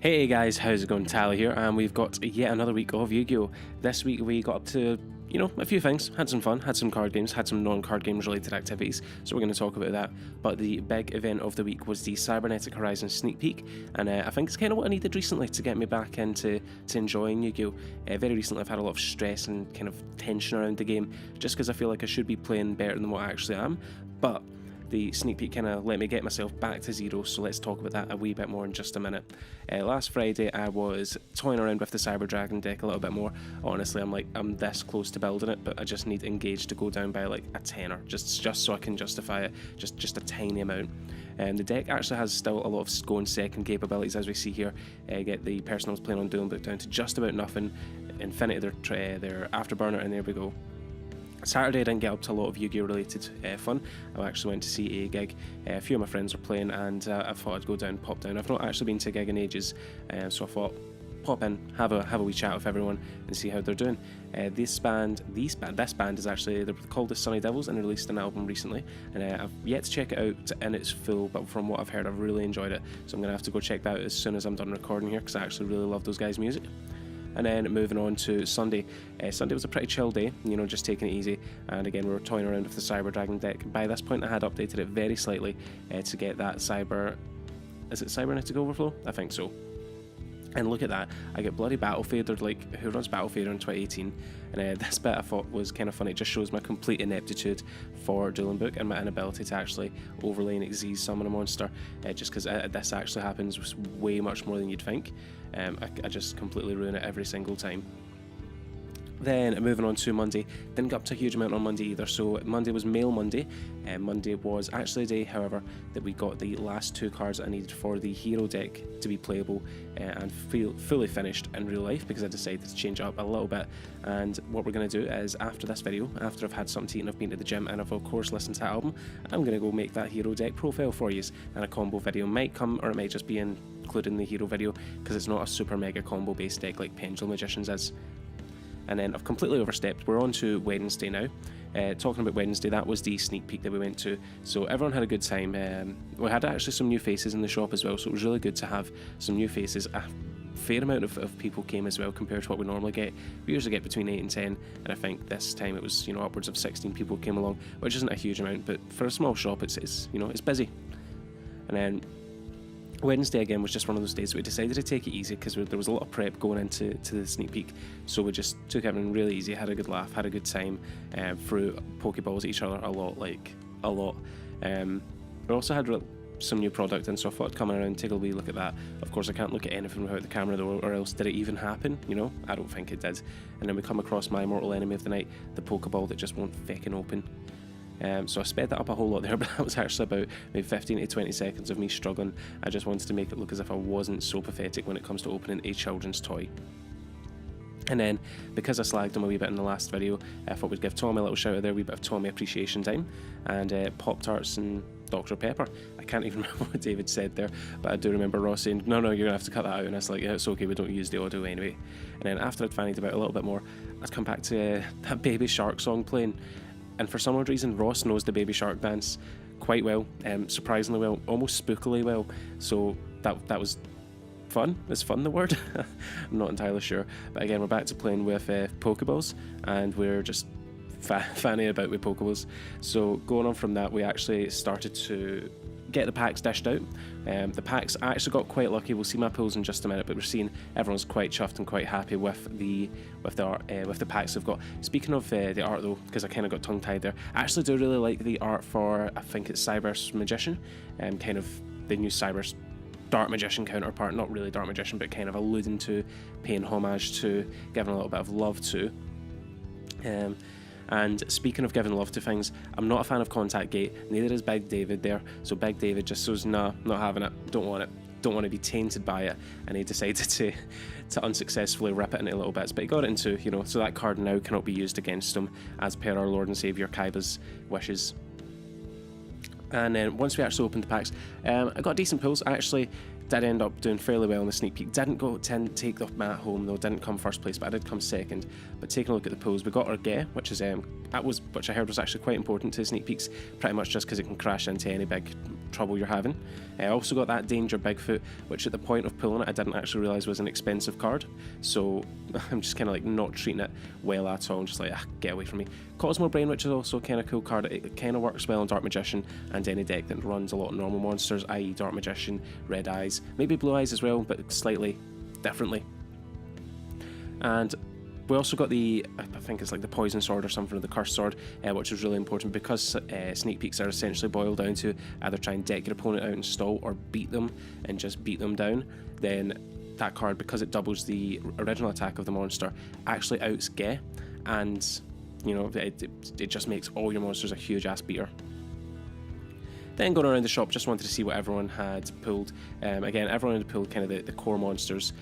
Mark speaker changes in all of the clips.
Speaker 1: Hey guys, how's it going? Tyler here, and we've got yet another week of YGO. This week we got up to, a few things. Had some fun, had some card games, had some non-card games related activities, so we're going to talk about that. But the big event of the week was the Cybernetic Horizons sneak peek, and I think it's kind of what I needed recently to get me back into enjoying YGO. Very recently I've had a lot of stress and kind of tension around the game, just because I feel like I should be playing better than what I actually am, but the sneak peek kind of let me get myself back to zero, so let's talk about that a wee bit more in just a minute. Last Friday I was toying around with the Cyber Dragon deck a little bit more. Honestly, I'm this close to building it, but I just need Engage to go down by like a tenner, just so I can justify it, just a tiny amount. The deck actually has still a lot of going second capabilities, as we see here. Get the person I was playing on Dueling Book down to just about nothing, Infinity their Afterburner, and there we go. Saturday I didn't get up to a lot of Yu-Gi-Oh related fun. I actually went to see a gig. A few of my friends were playing, and I thought I'd go down, pop down. I've not actually been to a gig in ages, so I thought pop in, have a wee chat with everyone and see how they're doing. This band is actually, they're called the Sunny Devils, and they released an album recently, and I've yet to check it out in its full, but from what I've heard I've really enjoyed it, so I'm going to have to go check that out as soon as I'm done recording here, because I actually really love those guys' music. And then moving on to Sunday. Sunday was a pretty chill day, just taking it easy. And again, we were toying around with the Cyber Dragon deck. By this point, I had updated it very slightly to get that Cybernetic Overflow? I think so. And look at that, I get bloody Battle Fader, like, who runs Battle Fader in 2018? And this bit I thought was kind of funny. It just shows my complete ineptitude for Dueling Book and my inability to actually overlay and Xyz summon a monster, just because this actually happens way much more than you'd think. I just completely ruin it every single time. Then moving on to Monday, didn't get up to a huge amount on Monday either, so Monday was Mail Monday, and Monday was actually a day, however, that we got the last two cards I needed for the hero deck to be playable and fully finished in real life, because I decided to change it up a little bit. And what we're going to do is, after this video, after I've had something to eat and I've been to the gym and I've of course listened to that album, I'm going to go make that hero deck profile for you, and a combo video might come, or it might just be included in the hero video, because it's not a super mega combo based deck like Pendulum Magicians is. And then I've completely overstepped. We're on to Wednesday now. Talking about Wednesday, that was the sneak peek that we went to. So everyone had a good time. We had actually some new faces in the shop as well, so it was really good to have some new faces. A fair amount of people came as well compared to what we normally get. We usually get between 8 and 10, and I think this time it was upwards of 16 people came along, which isn't a huge amount, but for a small shop it's busy. And then Wednesday again was just one of those days that we decided to take it easy, because there was a lot of prep going into the sneak peek, so we just took everything really easy, had a good laugh, had a good time, threw Pokeballs at each other a lot. We also had some new product, and so I thought I'd come around and take a wee look at that. Of course I can't look at anything without the camera though, or else did it even happen? I don't think it did. And then we come across my mortal enemy of the night, the Pokeball that just won't feckin' open. So I sped that up a whole lot there, but that was actually about maybe 15 to 20 seconds of me struggling. I just wanted to make it look as if I wasn't so pathetic when it comes to opening a children's toy. And then, because I slagged him a wee bit in the last video, I thought we'd give Tommy a little shout out there, a wee bit of Tommy appreciation time, and Pop-Tarts and Dr. Pepper. I can't even remember what David said there, but I do remember Ross saying, no, you're going to have to cut that out, and I was like, yeah, it's okay, we don't use the audio anyway. And then after I'd fanied about a little bit more, I'd come back to that Baby Shark song playing, and for some odd reason Ross knows the Baby Shark dance quite well, surprisingly well, almost spookily well, so that was fun. Is fun the word? I'm not entirely sure, but again we're back to playing with Pokeballs, and we're just fanning about with Pokeballs. So going on from that, we actually started to get the packs dished out. The packs, I actually got quite lucky. We'll see my pulls in just a minute, but we're seeing everyone's quite chuffed and quite happy with the packs they've got. Speaking of the art though, because I kind of got tongue tied there, I actually do really like the art for, I think it's Cyber's Magician, kind of the new Cyber's Dark Magician counterpart. Not really Dark Magician, but kind of alluding to, paying homage to, giving a little bit of love to. And speaking of giving love to things, I'm not a fan of Contact Gate, neither is Big David there. So Big David just says, nah, not having it, don't want to be tainted by it, and he decided to unsuccessfully rip it into little bits, but he got it into, so that card now cannot be used against him, as per our Lord and Saviour Kaiba's wishes. And then once we actually opened the packs, I got decent pulls. I actually did end up doing fairly well in the sneak peek. Didn't take the mat home though, didn't come first place, but I did come second. But taking a look at the pulls, we got our Ge, which I heard was actually quite important to sneak peeks, pretty much just because it can crash into any big trouble you're having. I also got that Danger Bigfoot, which at the point of pulling it I didn't actually realise was an expensive card, so I'm just kind of like not treating it well at all. I'm just like, get away from me. Cosmo Brain, which is also a kind of cool card. It kind of works well on Dark Magician and any deck that runs a lot of normal monsters, i.e. Dark Magician, Red Eyes, maybe Blue Eyes as well, but slightly differently. And we also got the, I think it's like the Poison Sword or something, or the Cursed Sword, which is really important because sneak peeks are essentially boiled down to either try and deck your opponent out and stall or beat them and just beat them down. Then that card, because it doubles the original attack of the monster, actually outs Ge, and you know, it just makes all your monsters a huge ass beater. Then going around the shop, just wanted to see what everyone had pulled. Again, everyone had pulled kind of the core monsters.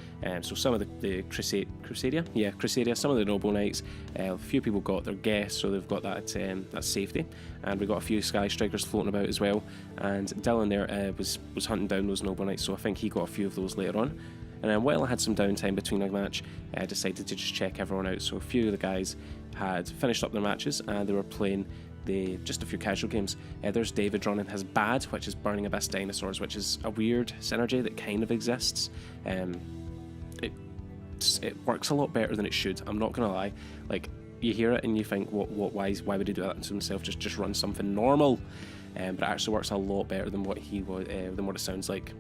Speaker 1: So some of the Crusadia? Yeah, Crusadia, some of the Noble Knights. A few people got their guests, so they've got that safety. And we got a few Sky Strikers floating about as well. And Dylan there was hunting down those Noble Knights, so I think he got a few of those later on. And then while I had some downtime between a match, I decided to just check everyone out. So a few of the guys had finished up their matches and they were playing just a few casual games. There's David running his Bad, which is Burning Abyss Dinosaurs, which is a weird synergy that kind of exists. It works a lot better than it should, I'm not gonna lie. Like, you hear it and you think, why would he do that to himself? Just run something normal. But it actually works a lot better than what it sounds like.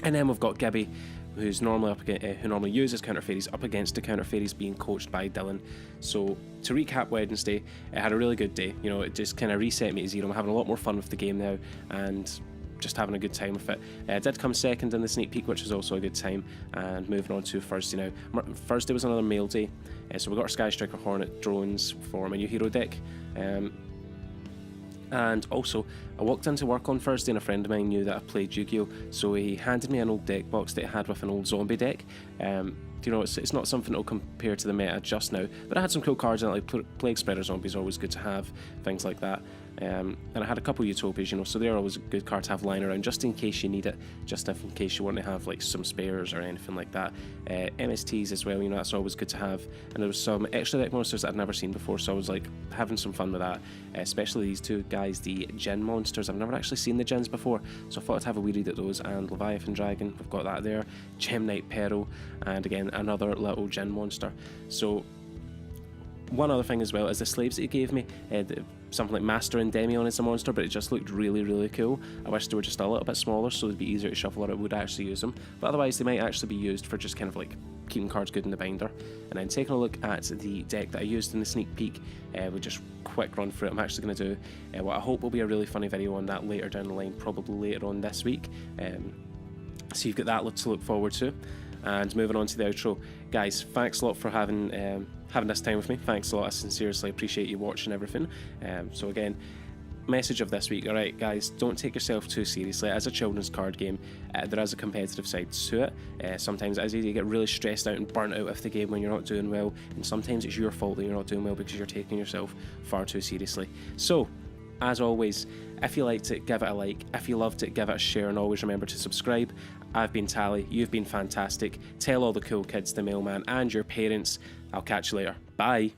Speaker 1: And then we've got Gibby, who's normally who normally uses counter fairies, up against the counter fairies, being coached by Dylan. So to recap Wednesday, I had a really good day. You know, it just kind of reset me to zero. I'm having a lot more fun with the game now and just having a good time with it. I did come second in the sneak peek, which was also a good time. And moving on to Thursday now. Thursday was another mail day, so we got our Sky Striker Hornet drones for my new hero deck. And also, I walked into work on Thursday and a friend of mine knew that I played Yu-Gi-Oh! So he handed me an old deck box that he had with an old zombie deck. You know, it's not something that'll compare to the meta just now, but I had some cool cards in it, like Plague Spreader Zombies are always good to have, things like that. And I had a couple Utopias, you know, so they're always a good card to have lying around just in case you need it, just in case you want to have like some spares or anything like that. MSTs as well, you know, that's always good to have. And there was some extra deck monsters that I'd never seen before, so I was like having some fun with that, especially these two guys, the Djinn monsters. I've never actually seen the Djinns before, so I thought I'd have a wee read at those. And Leviathan Dragon, we've got that there, Gem Knight Peril, and again another little Djinn monster. So one other thing as well is the slaves that he gave me, something like Master and Demion is a monster, but it just looked really, really cool. I wish they were just a little bit smaller so it'd be easier to shuffle, or I would actually use them, but otherwise they might actually be used for just kind of like keeping cards good in the binder. And then taking a look at the deck that I used in the sneak peek, we just quick run through it. I'm actually going to do what I hope will be a really funny video on that later down the line, probably later on this week. So you've got that to look forward to. And moving on to the outro, guys, thanks a lot for having this time with me. Thanks a lot. I sincerely appreciate you watching everything. So again, message of this week, alright guys, don't take yourself too seriously. As a children's card game, there is a competitive side to it. Sometimes it's easy to get really stressed out and burnt out with the game when you're not doing well, and sometimes it's your fault that you're not doing well because you're taking yourself far too seriously. So, as always, if you liked it, give it a like. If you loved it, give it a share, and always remember to subscribe. I've been Tally, you've been fantastic. Tell all the cool kids, the mailman, and your parents. I'll catch you later. Bye.